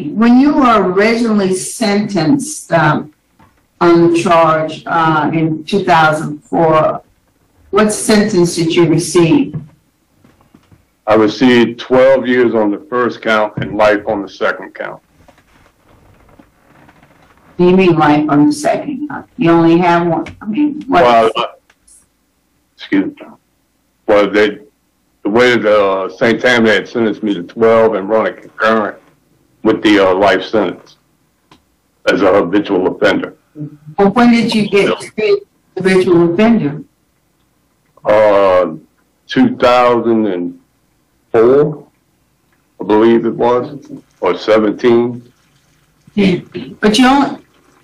when you were originally sentenced on the charge in 2004, what sentence did you receive? I received 12 years on the first count and life on the second count. Do you mean life on the second count? You only have one. I mean, what? Well, excuse me. Well, the way that St. Tammany had sentenced me to 12 and run it concurrent with the life sentence as a habitual offender. Well, when did you get treated as a habitual offender? 2004, I believe it was, or 17. Yeah. But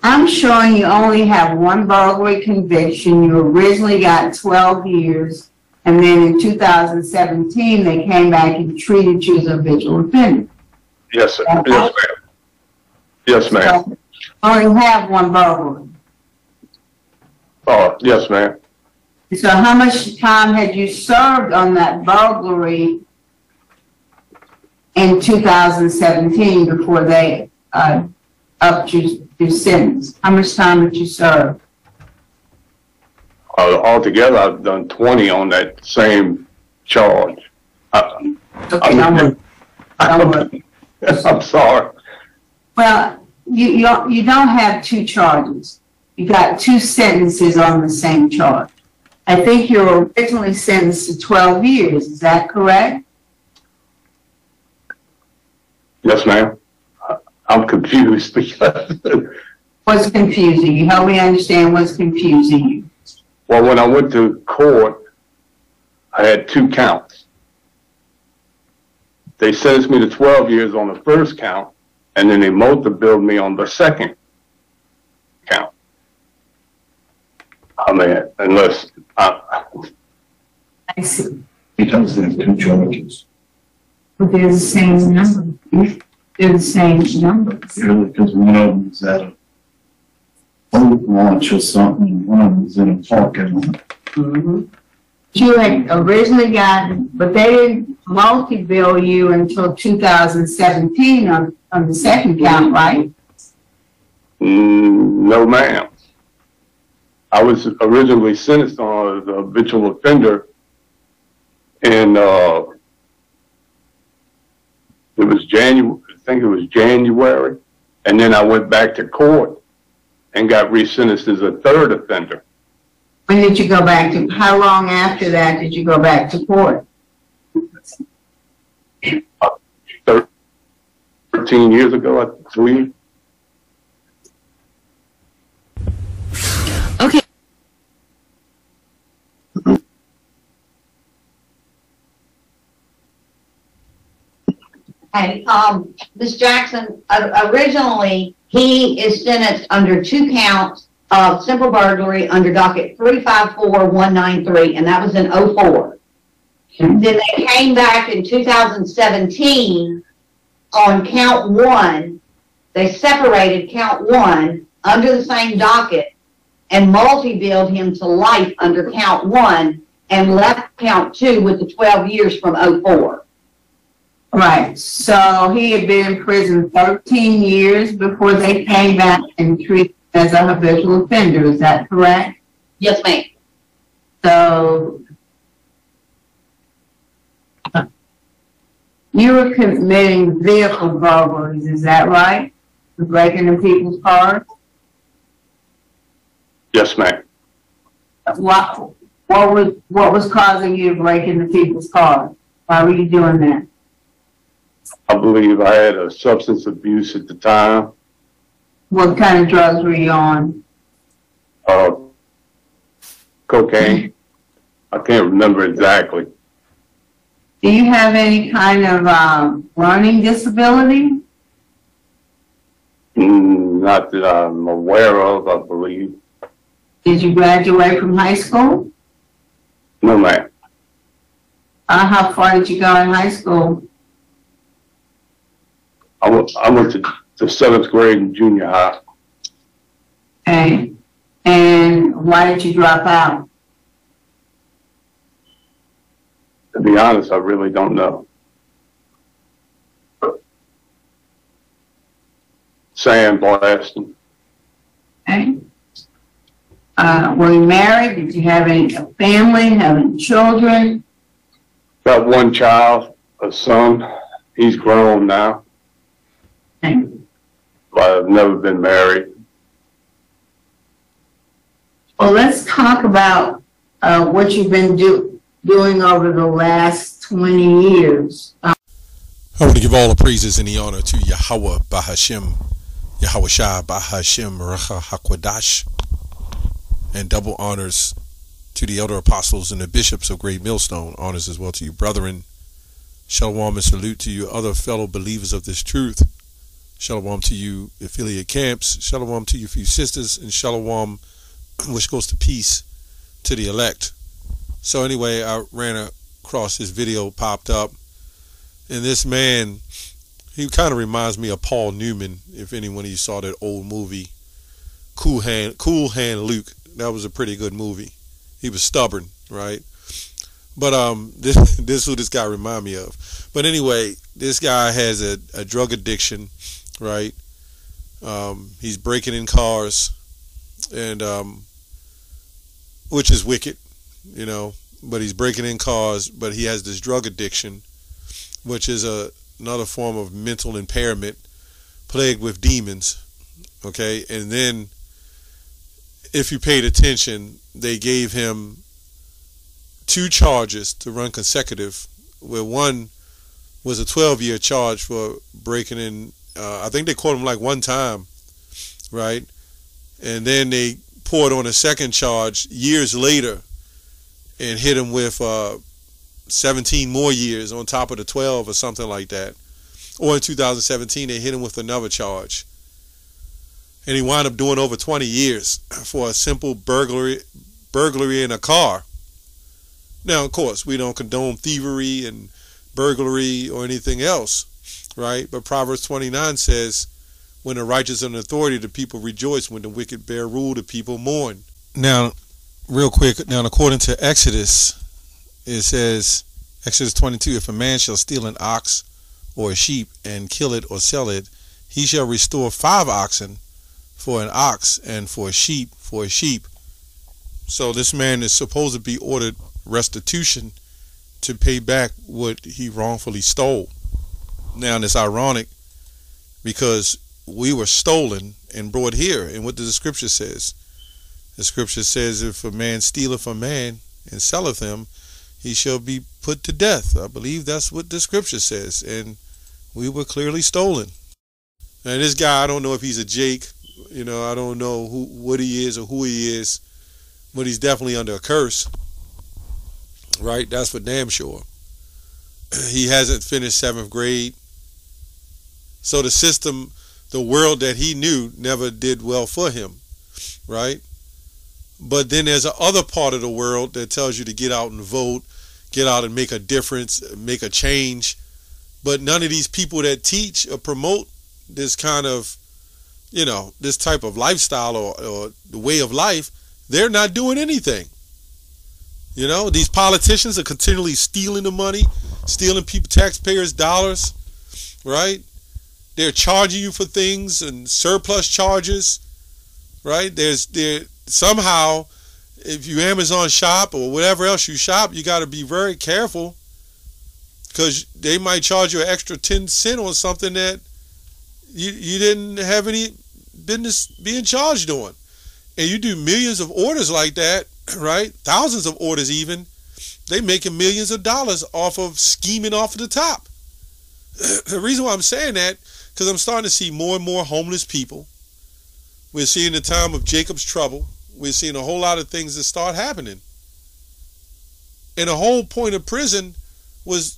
I'm showing you only have one burglary conviction. You originally got 12 years, and then in 2017 they came back and treated you as a habitual offender. Yes, sir. Yes, ma'am. Yes, ma'am. So, only have one burglary. Oh, yes, ma'am. So how much time had you served on that burglary in 2017 before they upped your sentence? How much time did you serve? Altogether, I've done 20 on that same charge. Okay, don't worry. I'm sorry. Well, you don't have two charges. You got two sentences on the same charge. I think you were originally sentenced to 12 years. Is that correct? Yes, ma'am. I'm confused because What's confusing you? Help me understand what's confusing you. well, when I went to court, I had two counts. They sentenced me to 12 years on the first count, and then they multi-billed me on the second count. I mean, unless I see. He does have two charges. But they're the same number. They're the same number. Really, because one of them is at a boat launch or something, and one of them is in a parking lot. Mm-hmm. You had originally gotten, but they didn't multi-bill you until 2017 on the second count, right? No, ma'am. I was originally sentenced on as a habitual offender in it was January, I think it was January, and then I went back to court and got resentenced as a third offender. When did you go back to, how long after that did you go back to court? 13 years ago, I believe. Okay. And Ms. Jackson, originally he is sentenced under 2 counts of simple burglary under docket 354193, and that was in 04. Then they came back in 2017 on count 1. They separated count 1 under the same docket and multi-billed him to life under count 1 and left count 2 with the 12 years from 04. Right, so he had been in prison 13 years before they came back and treated him as a habitual offender, is that correct? Yes, ma'am. So you were committing vehicle burglaries, is that right? Breaking into people's cars? Yes, ma'am. What was causing you to break into people's cars? Why were you doing that? I believe I had a substance abuse at the time. What kind of drugs were you on? Cocaine. I can't remember exactly. Do you have any kind of learning disability? Not that I'm aware of, I believe. Did you graduate from high school? No, ma'am. How far did you go in high school? I went to the 7th grade in junior high. Okay. And why did you drop out? To be honest, I really don't know. sandblasting. Okay. Were you married? Did you have a family, have any children? Got one child, a son. He's grown now. Okay. But I've never been married. Well, let's talk about what you've been doing over the last 20 years. I want to give all the praises and the honor to Yahweh Bahashim, Yahweh Shah Bahashim Racha Hakwadash, and double honors to the elder apostles and the bishops of Great Millstone. Honors as well to you, brethren. Shalom and salute to you, other fellow believers of this truth. Shalom to you, affiliate camps. Shalom to you, few sisters, and shalom, which goes to peace, to the elect. So anyway, I ran across this video, popped up, and this man, he kind of reminds me of Paul Newman, if anyone of you saw that old movie, Cool Hand Luke. That was a pretty good movie. He was stubborn, right? But this is who this guy remind me of. But anyway, this guy has a drug addiction, right? He's breaking in cars, and which is wicked, you know. But he's breaking in cars, but he has this drug addiction, which is another form of mental impairment, plagued with demons. Okay, and then if you paid attention, they gave him 2 charges to run consecutive, where one was a 12-year charge for breaking in. I think they caught him like one time, right? And then they poured on a second charge years later and hit him with 17 more years on top of the 12 or something like that. Or in 2017, they hit him with another charge. And he wound up doing over 20 years for a simple burglary in a car. Now, of course, we don't condone thievery and burglary or anything else, right? But Proverbs 29 says, when the righteous are in authority, the people rejoice. When the wicked bear rule, the people mourn. Now, real quick, now according to Exodus, it says, Exodus 22, if a man shall steal an ox or a sheep and kill it or sell it, he shall restore 5 oxen for an ox and for a sheep for a sheep. So this man is supposed to be ordered restitution to pay back what he wrongfully stole. Now, it's ironic because we were stolen and brought here. And what does the scripture says? The scripture says, if a man stealeth a man and selleth him, he shall be put to death. I believe that's what the scripture says. And we were clearly stolen. And this guy, I don't know if he's a Jake. You know, I don't know what he is or who he is. But he's definitely under a curse. Right? That's for damn sure. He hasn't finished 7th grade. So the system, the world that he knew never did well for him. Right? But then there's a other part of the world that tells you to get out and vote, get out and make a difference, make a change. But none of these people that teach or promote this kind of, you know, this type of lifestyle or the way of life, they're not doing anything. You know, these politicians are continually stealing the money, stealing people, taxpayers' dollars, right? They're charging you for things and surplus charges, right? Somehow, if you Amazon shop or whatever else you shop, you got to be very careful because they might charge you an extra 10 cents on something that you didn't have any business being charged on. And you do millions of orders like that, right? Thousands of orders even. They making millions of dollars off of scheming off of the top. The reason why I'm saying that, because I'm starting to see more and more homeless people. We're seeing the time of Jacob's trouble. We're seeing a whole lot of things that start happening. And the whole point of prison was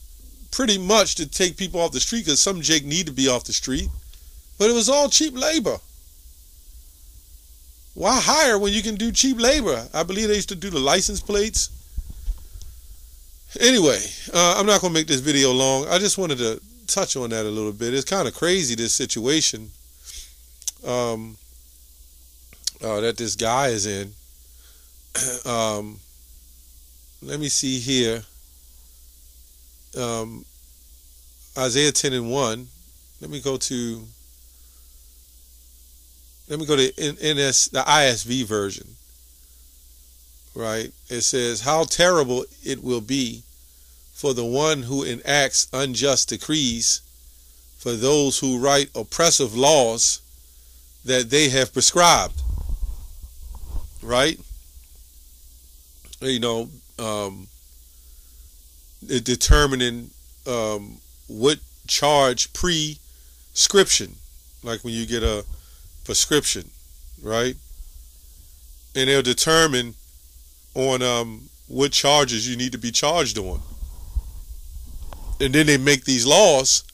pretty much to take people off the street, because some Jake need to be off the street. But it was all cheap labor. Why hire when you can do cheap labor? I believe they used to do the license plates. Anyway, I'm not going to make this video long. I just wanted to touch on that a little bit. It's kind of crazy, this situation that this guy is in. Let me see here. Isaiah 10:1. Let me go to let me go to the ISV version, right? It says, how terrible it will be for the one who enacts unjust decrees, for those who write oppressive laws that they have prescribed, right? You know, determining what charge prescription, like when you get a prescription, right? And they'll determine on what charges you need to be charged on. And then they make these laws.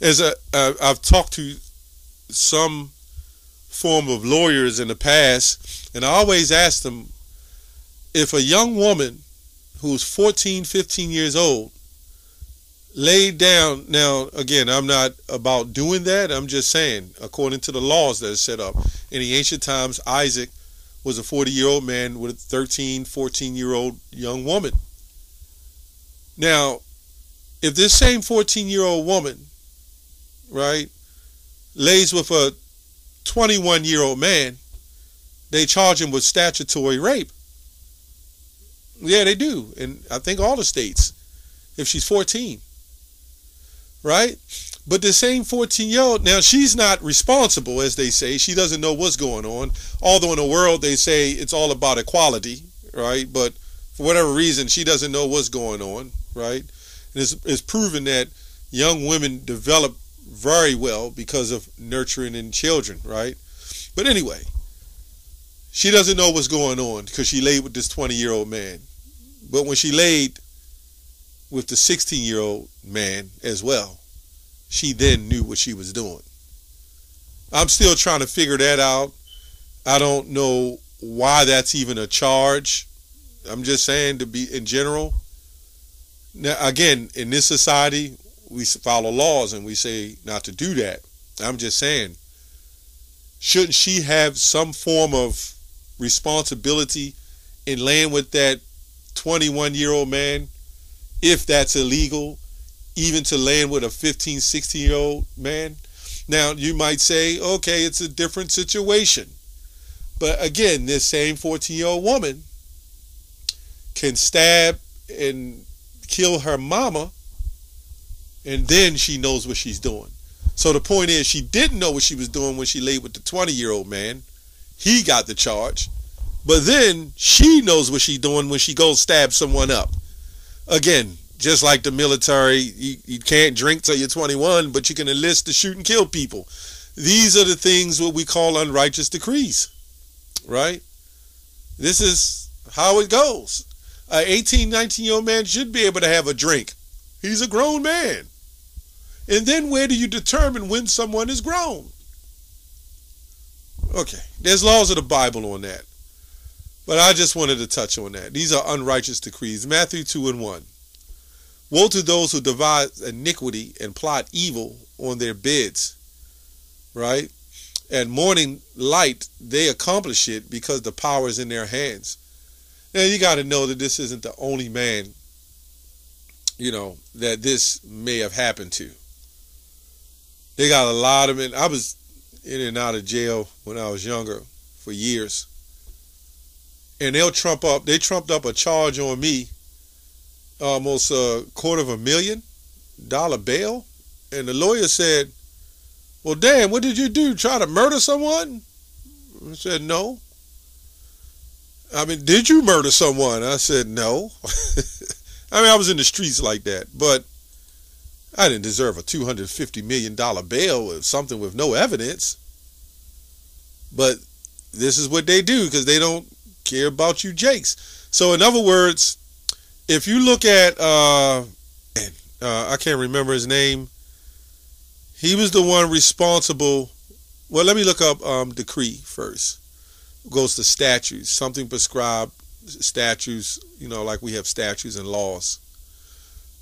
As I've talked to some form of lawyers in the past, and I always ask them, if a young woman who's 14, 15 years old laid down, now again, I'm not about doing that, I'm just saying, according to the laws that are set up. In the ancient times, Isaac was a 40-year-old man with a 13, 14-year-old young woman. Now, if this same 14-year-old woman, right, lays with a 21-year-old man, they charge him with statutory rape. Yeah, they do. And I think all the states, if she's 14. Right? But the same 14-year-old, now she's not responsible, as they say. She doesn't know what's going on. Although in the world they say it's all about equality, right? But for whatever reason, she doesn't know what's going on, right? And it's proven that young women develop very well because of nurturing in children, right? But anyway, she doesn't know what's going on because she laid with this 20-year-old man. But when she laid with the 16-year-old man as well, she then knew what she was doing. I'm still trying to figure that out. I don't know why that's even a charge. I'm just saying, to be in general. Now, again, in this society, we follow laws and we say not to do that. I'm just saying, shouldn't she have some form of responsibility in laying with that 21-year-old man, if that's illegal, even to laying with a 15, 16-year-old man? Now, you might say, okay, it's a different situation. But again, this same 14-year-old woman can stab and kill her mama, and then she knows what she's doing. So the point is, she didn't know what she was doing when she laid with the 20-year-old man. He got the charge. But then she knows what she's doing when she goes stab someone up. Again, just like the military, you can't drink till you're 21, but you can enlist to shoot and kill people. These are the things what we call unrighteous decrees, right? This is how it goes. An 18, 19-year-old man should be able to have a drink. He's a grown man. And then where do you determine when someone is grown? Okay, there's laws of the Bible on that. But I just wanted to touch on that. These are unrighteous decrees. Matthew 2:1. Woe to those who devise iniquity and plot evil on their beds. Right? At morning light, they accomplish it because the power is in their hands. Now, you got to know that this isn't the only man, that this may have happened to. They got a lot of men. I was in and out of jail when I was younger for years. And they trumped up a charge on me, almost $250,000 bail. And the lawyer said, well, damn, what did you do? Try to murder someone? I said, no. I mean, did you murder someone? I said, no. I mean, I was in the streets like that, but I didn't deserve a $250 million bail with something with no evidence. But this is what they do because they don't care about you jakes. So in other words, if you look at, I can't remember his name. He was the one responsible. Well, let me look up decree first. It goes to statutes, something prescribed statutes, like we have statutes and laws,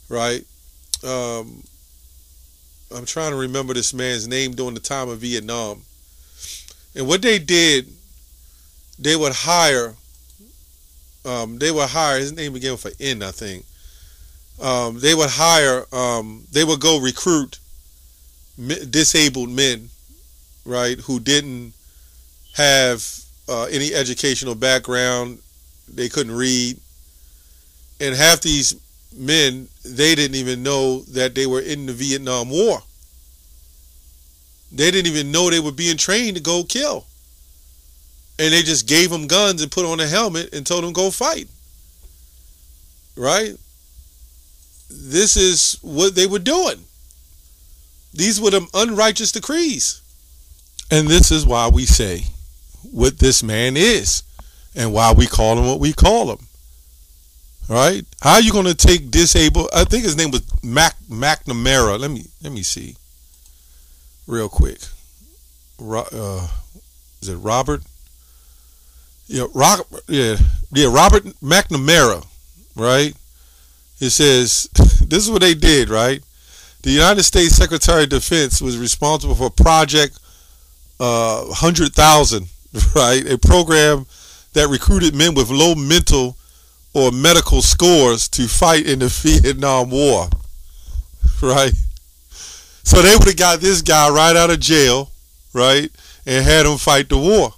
right? I'm trying to remember this man's name during the time of Vietnam. And what they did, they would hire, his name began with an N, I think. They would hire, they would go recruit disabled men, right, who didn't have any educational background. They couldn't read. And half these men, they didn't even know that they were in the Vietnam War. They didn't even know they were being trained to go kill. And they just gave them guns and put on a helmet and told them go fight. Right? This is what they were doing. These were them unrighteous decrees. And this is why we say what this man is and why we call him what we call him. Right? How are you going to take disabled? I think his name was McNamara. Let me see real quick. Is it Robert? Yeah, Robert McNamara, right? It says, this is what they did, right? The United States Secretary of Defense was responsible for Project 100,000, right? A program that recruited men with low mental or medical scores to fight in the Vietnam War, right? So they would have got this guy right out of jail, right? And had him fight the war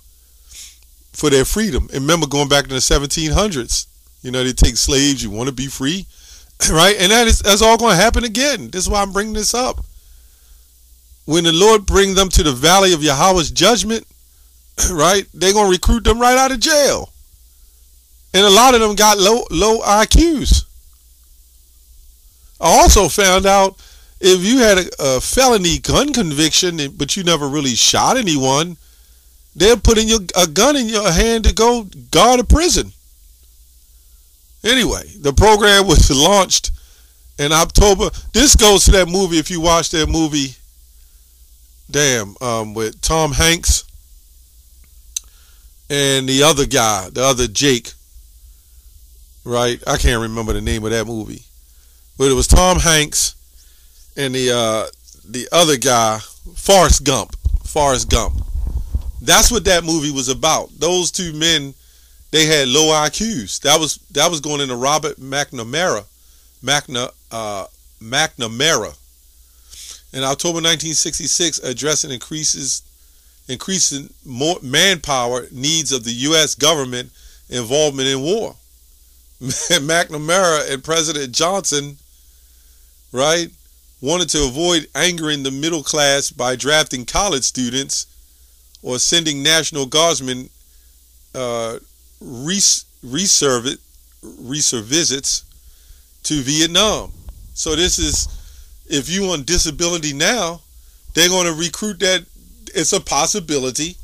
for their freedom. And remember, going back to the 1700s, you know, they take slaves, you want to be free, right? And that's all going to happen again. This is why I'm bringing this up. When the Lord brings them to the valley of Yahweh's judgment, right, they're going to recruit them right out of jail. And a lot of them got low IQs. I also found out if you had a felony gun conviction, but you never really shot anyone, they're putting a gun in your hand to go guard a prison. Anyway, the program was launched in October. This goes to that movie, if you watch that movie, with Tom Hanks and the other guy, the other Jake, right? I can't remember the name of that movie. But it was Tom Hanks and the other guy, Forrest Gump. That's what that movie was about. Those two men, they had low IQs. That was going into Robert McNamara. In October 1966, addressing increasing manpower needs of the U.S. government involvement in war. McNamara and President Johnson, right, wanted to avoid angering the middle class by drafting college students or sending National Guardsmen reservists to Vietnam. So this is, if you on disability now, they're going to recruit that. It's a possibility.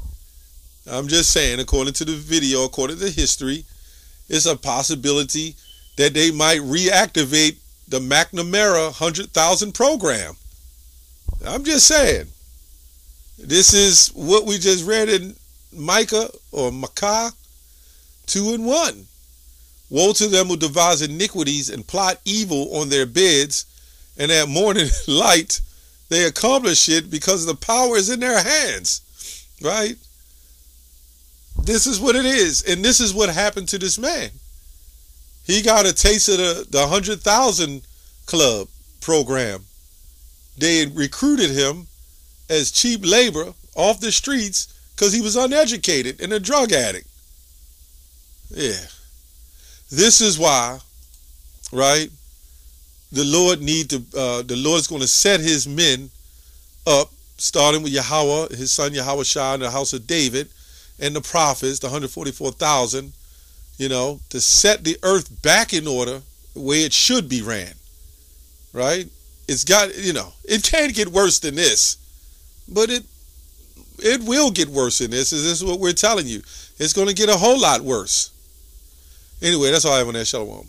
I'm just saying, according to the video, according to history, it's a possibility that they might reactivate the McNamara 100,000 program. I'm just saying. This is what we just read in Micah 2:1. Woe to them who devise iniquities and plot evil on their beds, and at morning light they accomplish it because the power is in their hands. Right? This is what it is. And this is what happened to this man. He got a taste of the 100,000 Club program. They recruited him as cheap labor off the streets because he was uneducated and a drug addict. Yeah. This is why, right, the Lord is going to set his men up, starting with Yahweh, his son Yahushua in the house of David, and the prophets, the 144,000, you know, to set the earth back in order the way it should be ran. Right? It's got, you know, it can't get worse than this. But it will get worse than this. This is what we're telling you. It's going to get a whole lot worse. Anyway, that's all I have on that. Shalom.